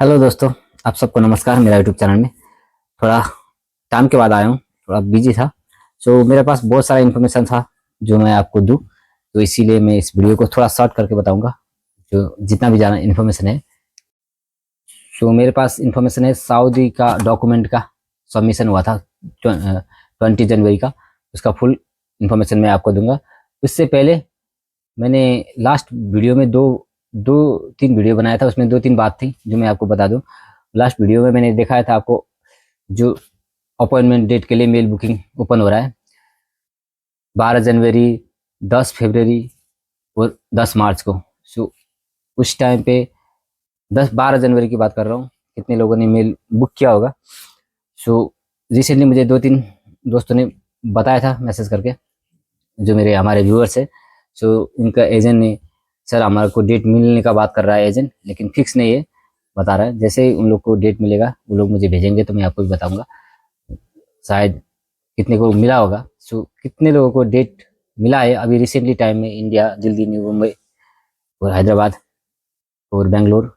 Hello दोस्तों, आप सबको नमस्कार। मेरा यूट्यूब चैनल में थोड़ा टाइम के बाद आया हूँ, थोड़ा बिजी था। मेरे पास बहुत सारा इन्फॉर्मेशन था जो मैं आपको दूँ, तो इसीलिए मैं इस वीडियो को थोड़ा शॉर्ट करके बताऊंगा जो जितना भी जाना इन्फॉर्मेशन है। मेरे पास इन्फॉर्मेशन है, सऊदी का डॉक्यूमेंट का सबमिशन हुआ था 20 जनवरी का। उसका फुल इन्फॉर्मेशन मैं आपको दूंगा। उससे पहले मैंने लास्ट वीडियो में दो दो तीन वीडियो बनाया था, उसमें दो तीन बात थी जो मैं आपको बता दूं। लास्ट वीडियो में मैंने दिखाया था आपको जो अपॉइंटमेंट डेट के लिए मेल बुकिंग ओपन हो रहा है 12 जनवरी, 10 फरवरी और 10 मार्च को। उस टाइम पे 12 जनवरी की बात कर रहा हूँ, कितने लोगों ने मेल बुक किया होगा। रिसेंटली मुझे दो तीन दोस्तों ने बताया था मैसेज करके, जो मेरे हमारे व्यूअर्स है। इनका एजेंट ने, सर हमारे को डेट मिलने का बात कर रहा है एजेंट, लेकिन फिक्स नहीं है बता रहा है। जैसे ही उन लोग को डेट मिलेगा वो लोग मुझे भेजेंगे तो मैं आपको भी बताऊंगा। शायद कितने को मिला होगा। कितने लोगों को डेट मिला है अभी रिसेंटली टाइम में, इंडिया, दिल्ली, न्यू मुंबई और हैदराबाद और बेंगलोर।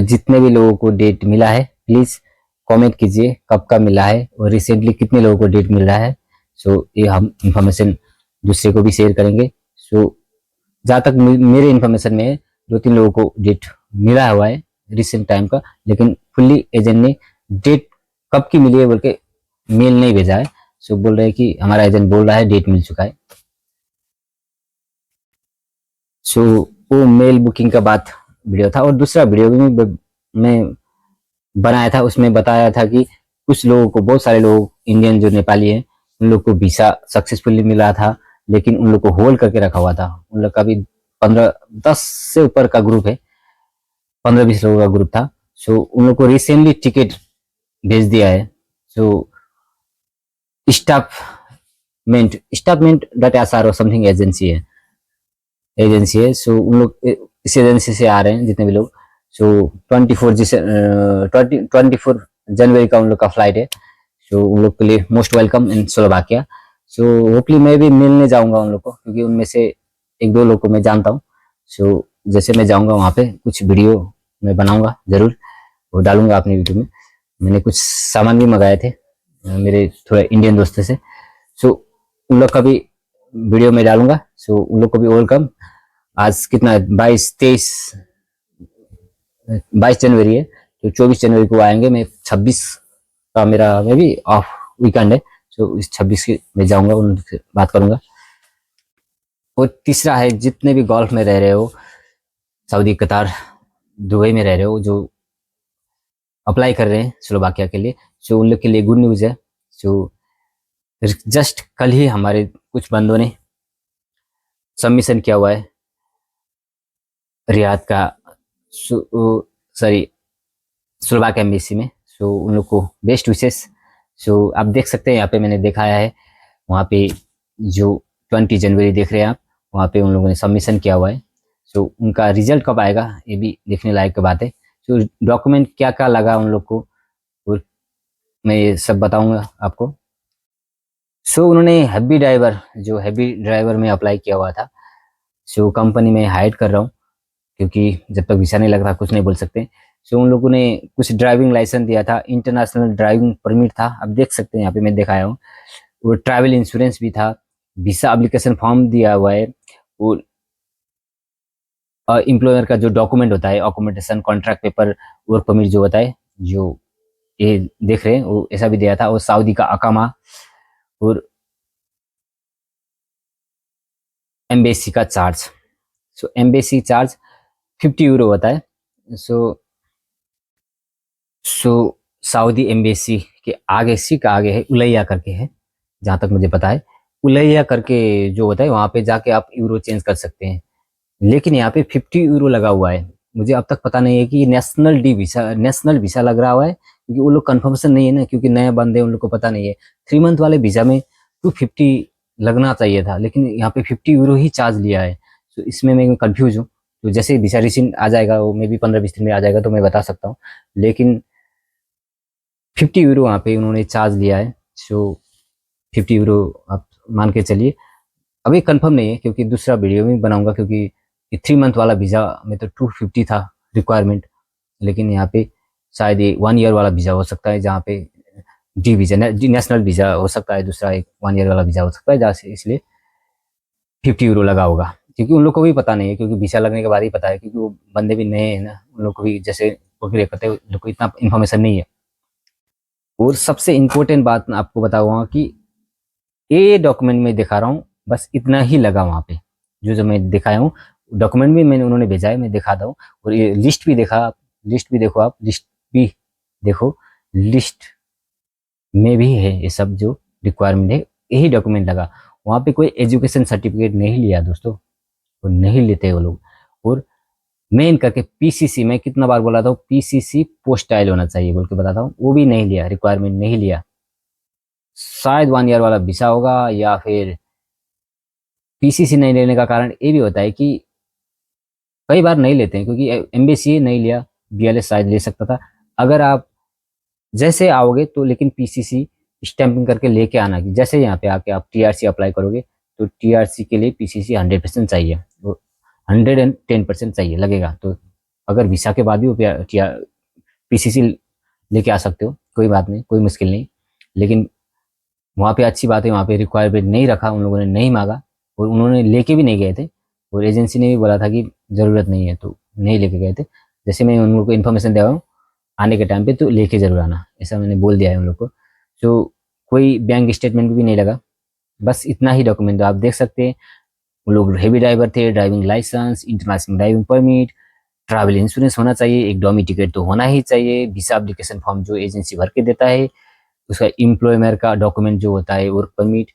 जितने भी लोगों को डेट मिला है प्लीज कमेंट कीजिए कब का मिला है और रिसेंटली कितने लोगों को डेट मिल रहा है। ये हम इंफॉर्मेशन दूसरे को भी शेयर करेंगे। जहाँ तक मेरे इन्फॉर्मेशन में है, दो तीन लोगों को डेट मिला हुआ है रिसेंट टाइम का, लेकिन फुल्ली एजेंट ने डेट कब की मिली है बोल के मेल नहीं भेजा है। बोल रहे हैं कि हमारा एजेंट बोल रहा है डेट मिल चुका है। वो मेल बुकिंग का बात वीडियो था। और दूसरा वीडियो भी मैं बनाया था, उसमें बताया था कि कुछ लोगों को, बहुत सारे लोग इंडियन जो नेपाली हैं, उन लोग को वीसा सक्सेसफुली मिला था, लेकिन उन लोग को होल्ड करके रखा हुआ था। उन लोग का भी 15-10 से ऊपर का ग्रुप है, 15-20 लोगों का ग्रुप था। उन लोग को रिसेंटली टिकट भेज दिया है। स्टाफमेंट dot S R something agency है। उन लोग इस एजेंसी से आ रहे हैं जितने भी लोग। 24 जनवरी का उन लोग का फ्लाइट है। उन लोग के लिए मोस्ट वेलकम इन स्लोवाकिया। होपली मैं भी मिलने जाऊंगा उन लोग को, क्योंकि उनमें से एक दो लोग को मैं जानता हूँ। जैसे मैं जाऊंगा वहाँ पे कुछ वीडियो मैं बनाऊंगा जरूर, वो डालूंगा अपनी वीडियो में। मैंने कुछ सामान भी मंगाए थे मेरे थोड़े इंडियन दोस्तों से। उन लोग का भी वीडियो में डालूंगा। उन लोग को भी वेलकम। आज कितना है, 22 जनवरी है, तो 24 जनवरी को आएंगे। मैं 26 का मेरा मैं भी ऑफ वीकेंड है। इस 26 की मैं जाऊंगा, उनसे बात करूंगा। और तीसरा है, जितने भी गल्फ में रह रहे हो, सऊदी, कतार, दुबई में रह रहे हो, जो अप्लाई कर रहे हैं स्लोवाकिया के लिए, उन लोग के लिए गुड न्यूज है। जस्ट कल ही हमारे कुछ बंदों ने सबमिशन किया हुआ है रियाद का, सॉरी, स्लोवाकिया एम्बेसी में। उन लोग को बेस्ट विशेष। आप देख सकते हैं यहाँ पे मैंने दिखाया है, वहाँ पे जो 20 जनवरी देख रहे हैं आप, वहाँ पे उन लोगों ने सबमिशन किया हुआ है। उनका रिजल्ट कब आएगा ये भी देखने लायक की बात है। डॉक्यूमेंट क्या क्या लगा उन लोग को, और मैं ये सब बताऊंगा आपको। उन्होंने हैवी ड्राइवर में अप्लाई किया हुआ था। कंपनी में हायर कर रहा हूँ, क्योंकि जब तक वीसा नहीं लग रहा कुछ नहीं बोल सकते। उन लोगों ने कुछ ड्राइविंग लाइसेंस दिया था, इंटरनेशनल ड्राइविंग परमिट था, आप देख सकते हैं यहाँ पे मैं दिखाया हूँ। और ट्रैवल इंश्योरेंस भी था, वीसा एप्लीकेशन फॉर्म दिया हुआ है। और एम्प्लॉयर का जो डॉक्यूमेंट होता है, accommodation, contract paper, work permit जो होता है, जो ये देख रहे हैं, वो ऐसा भी दिया था। और सऊदी का अकामा और एम्बेसी का चार्ज। एम्बेसी चार्ज 50 यूरो होता है। सऊदी एम्बेसी के आगे, सी का आगे है उलैया करके है, जहां तक मुझे पता है। उलैया करके जो होता है, वहां पे जाके आप यूरो चेंज कर सकते हैं। लेकिन यहाँ पे 50 यूरो लगा हुआ है। मुझे अब तक पता नहीं है कि नेशनल वीसा लग रहा हुआ है, क्योंकि वो लोग कंफर्मेशन नहीं है ना, क्योंकि नए बंदे, उन लोग को पता नहीं है। 3 मंथ वाले वीजा में 250 लगना चाहिए था, लेकिन यहाँ पे 50 यूरो ही चार्ज लिया है। इसमें मैं कंफ्यूज हूँ। तो जैसे वीसा रिसेंट आ जाएगा, वो मे भी 15-20 दिन में आ जाएगा, तो मैं बता सकता हूँ। लेकिन 50 यूरो वहाँ पे उन्होंने चार्ज लिया है। 50 यूरो आप मान के चलिए। अभी कंफर्म नहीं है, क्योंकि दूसरा वीडियो भी बनाऊंगा, क्योंकि ये 3 मंथ वाला वीज़ा में तो 250 था रिक्वायरमेंट, लेकिन यहाँ पे शायद ये 1 ईयर वाला वीज़ा हो सकता है, जहाँ पे डी वीज़ा नेशनल वीज़ा हो सकता है, दूसरा एक 1 ईयर वाला वीज़ा हो सकता है, जहाँ से इसलिए 50 यूरो लगा होगा। क्योंकि उन लोग को भी पता नहीं है, क्योंकि वीज़ा लगने के बाद ही पता है, क्योंकि वो बंदे भी नए हैं ना, उन लोग को भी जैसे प्रक्रिया करते हैं, उन लोग को इतना इन्फॉर्मेशन नहीं है। और सबसे इम्पोर्टेंट बात मैं आपको बताऊँगा कि ये डॉक्यूमेंट में दिखा रहा हूँ, बस इतना ही लगा वहाँ पे, जो मैं दिखाया हूँ। डॉक्यूमेंट भी मैंने उन्होंने भेजा है, मैं दिखाता हूँ। और ये लिस्ट भी देखा, लिस्ट भी देखो आप, लिस्ट भी देखो, लिस्ट में भी है ये सब जो रिक्वायरमेंट है, यही डॉक्यूमेंट लगा। वहाँ पे कोई एजुकेशन सर्टिफिकेट नहीं लिया दोस्तों, वो नहीं लेते वो लोग। और मेन करके पीसीसी, मैं कितना बार बोला था, पीसीसी पोस्टाइल होना चाहिए बोल के बताता हूँ, वो भी नहीं लिया, रिक्वायरमेंट नहीं लिया। शायद 1 ईयर वाला वीसा होगा, या फिर पीसीसी नहीं लेने का कारण ये भी होता है कि कई बार नहीं लेते हैं, क्योंकि एमबीसी नहीं लिया, बीएलएस शायद ले सकता था। अगर आप जैसे आओगे तो, लेकिन पीसीसी स्टैंपिंग करके लेके आना, कि जैसे यहाँ पे आके आप टीआरसी अप्लाई करोगे तो टीआरसी के लिए पीसीसी 100% चाहिए, वो 110% चाहिए लगेगा। तो अगर वीसा के बाद भी वो पीसीसी लेके आ सकते हो, कोई बात नहीं, कोई मुश्किल नहीं। लेकिन वहाँ पे अच्छी बात है, वहाँ पे रिक्वायरमेंट नहीं रखा, उन लोगों ने नहीं मांगा, और उन्होंने लेके भी नहीं गए थे, और एजेंसी ने भी बोला था कि ज़रूरत नहीं है, तो नहीं लेके गए थे। जैसे मैं उन लोगों को इन्फॉर्मेशन दे रहा हूँ, आने के टाइम पे तो लेके जरूर आना, ऐसा मैंने बोल दिया है उन लोग को। तो कोई बैंक स्टेटमेंट भी नहीं लगा, बस इतना ही डॉक्यूमेंट आप देख सकते हैं। वो लोग हेवी ड्राइवर थे, driving licence, international driving permit, travel insurance होना चाहिए, एक डॉमी टिकट तो होना ही चाहिए, वीसा एप्लीकेशन फॉर्म जो एजेंसी भर के देता है, उसका एम्प्लॉयमेंट का डॉक्यूमेंट जो होता है, वर्क परमिट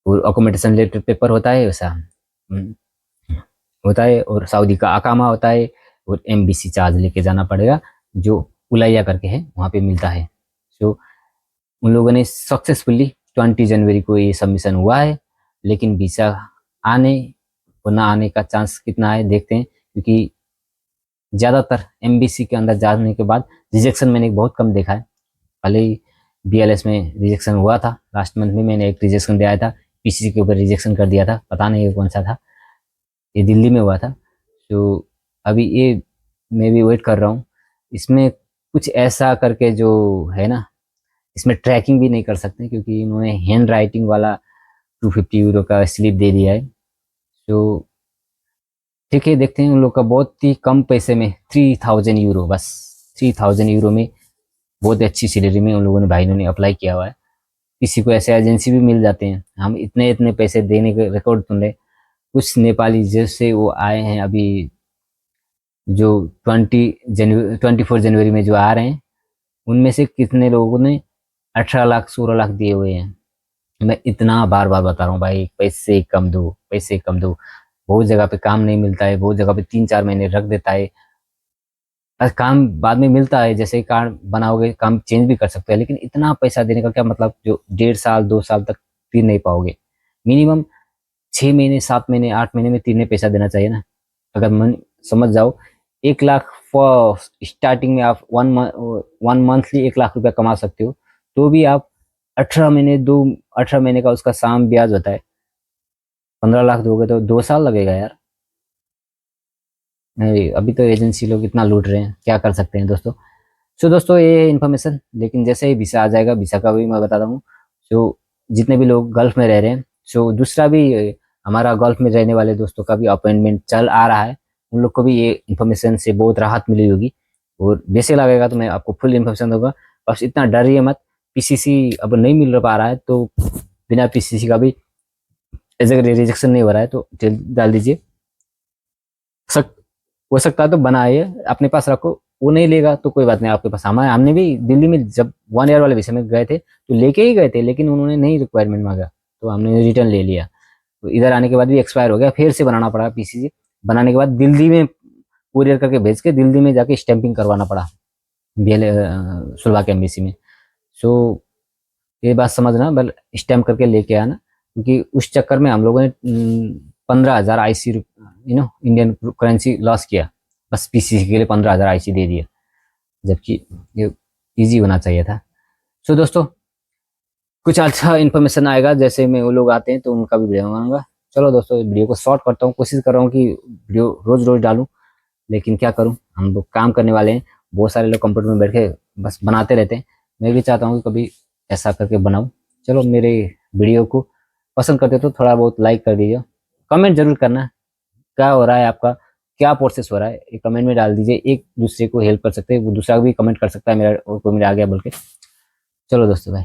और अकोमोडेशन लेटर पेपर होता है वैसा होता है, और सऊदी का अकामा होता है, और एमबीसी चार्ज लेके जाना पड़ेगा, जो उलाइया करके है, वहाँ पे मिलता है। सो उन लोगों ने सक्सेसफुली 20 जनवरी को ये सबमिशन हुआ है, लेकिन वीसा आने और ना आने का चांस कितना है देखते हैं, क्योंकि ज़्यादातर एमबीसी के अंदर जाने के बाद रिजेक्शन मैंने बहुत कम देखा है। पहले ही बीएलएस में रिजेक्शन हुआ था, लास्ट मंथ में मैंने एक रिजेक्शन दिया था, पीसीसी के ऊपर रिजेक्शन कर दिया था, पता नहीं कौन सा था, ये दिल्ली में हुआ था। तो अभी ये मैं भी वेट कर रहा हूँ, इसमें कुछ ऐसा करके जो है ना, इसमें ट्रैकिंग भी नहीं कर सकते, क्योंकि इन्होंने हैंड राइटिंग वाला 250 यूरो का स्लिप दे दिया है। तो ठीक है, देखते हैं। उन लोग का बहुत ही कम पैसे में 3000 यूरो, बस 3000 यूरो में बहुत अच्छी सैलरी में उन लोगों ने, भाई ने अप्लाई किया हुआ है। किसी को ऐसे एजेंसी भी मिल जाते हैं, हम इतने इतने पैसे देने के रिकॉर्ड सुन रहे। कुछ नेपाली जैसे वो आए हैं अभी, जो 24 जनवरी में जो आ रहे हैं, उनमें से कितने लोगों ने 18 लाख 16 लाख दिए हुए हैं। मैं इतना बार बार बता रहा हूँ भाई, पैसे कम दो, पैसे कम दो। बहुत जगह पे काम नहीं मिलता है, बहुत जगह पे 3-4 महीने रख देता है, और काम बाद में मिलता है, जैसे ही कार्ड बनाओगे काम चेंज भी कर सकते हैं, लेकिन इतना पैसा देने का क्या मतलब, जो 1.5 साल 2 साल तक तीर नहीं पाओगे। मिनिमम 6 महीने 7 महीने 8 महीने में तीरने पैसा देना चाहिए ना। अगर मन समझ जाओ, 1 लाख फॉर स्टार्टिंग में आप 1 मंथली 1 लाख रुपया कमा सकते हो, तो भी आप 18 महीने का उसका साम ब्याज होता है, 15 लाख दोगे तो 2 साल लगेगा यार। नहीं, अभी तो एजेंसी लोग इतना लूट रहे हैं, क्या कर सकते हैं दोस्तों। सो दोस्तों ये है इन्फॉर्मेशन, लेकिन जैसे ही वीसा आ जाएगा, वीसा का भी मैं बताता हूँ। सो जितने भी लोग गल्फ में रह रहे हैं, सो दूसरा भी हमारा गल्फ में रहने वाले दोस्तों का भी अपॉइंटमेंट चल आ रहा है, उन लोग को भी ये इन्फॉर्मेशन से बहुत राहत मिली होगी, और जैसे लगेगा तो मैं आपको फुल इन्फॉर्मेशन दूंगा। बस इतना डरिए मत, पीसीसी अब नहीं मिल पा रहा है, तो बिना पीसीसी का भी अगर रिजेक्शन नहीं हो रहा है तो डाल दीजिए। सक हो सकता है तो बनाइए, अपने पास रखो, वो नहीं लेगा तो कोई बात नहीं, आपके पास। हमारे हमने भी दिल्ली में जब 1 ईयर वाले विषय में गए थे तो लेके ही गए थे, लेकिन उन्होंने नहीं रिक्वायरमेंट मांगा, तो हमने रिटर्न ले लिया। तो इधर आने के बाद भी एक्सपायर हो गया, फिर से बनाना पड़ा पीसीसी। बनाने के बाद दिल्ली में कुरियर करके भेज के दिल्ली में जाके स्टैंपिंग करवाना पड़ा, बीएल सुलभा के एम्बेसी में। सो ये बात समझना, बल स्टैम्प करके लेके आना, क्योंकि उस चक्कर में हम लोगों ने 15,000 आईसी इंडियन करेंसी लॉस किया, बस पीसीसी के लिए 15,000 आईसी दे दिया, जबकि ये इजी होना चाहिए था। सो दोस्तों कुछ अच्छा इन्फॉर्मेशन आएगा, जैसे में वो लोग आते हैं तो उनका भी वीडियो बनाऊंगा। चलो दोस्तों वीडियो को शॉर्ट करता हूँ, कोशिश कर रहा हूँ कि वीडियो रोज रोज डालूं, लेकिन क्या करूं, हम लोग काम करने वाले हैं, बहुत सारे लोग कंप्यूटर में बैठ के बस बनाते रहते हैं। मैं भी चाहता हूँ कि कभी ऐसा करके बनाऊं। चलो मेरे वीडियो को पसंद करते हो तो थोड़ा बहुत लाइक कर दीजिए, कमेंट जरूर करना क्या हो रहा है आपका, क्या प्रोसेस हो रहा है, ये कमेंट में डाल दीजिए। एक दूसरे को हेल्प कर सकते हैं, वो दूसरा भी कमेंट कर सकता है मेरा और कोई मेरा आ गया बोल के। चलो दोस्तों भाई।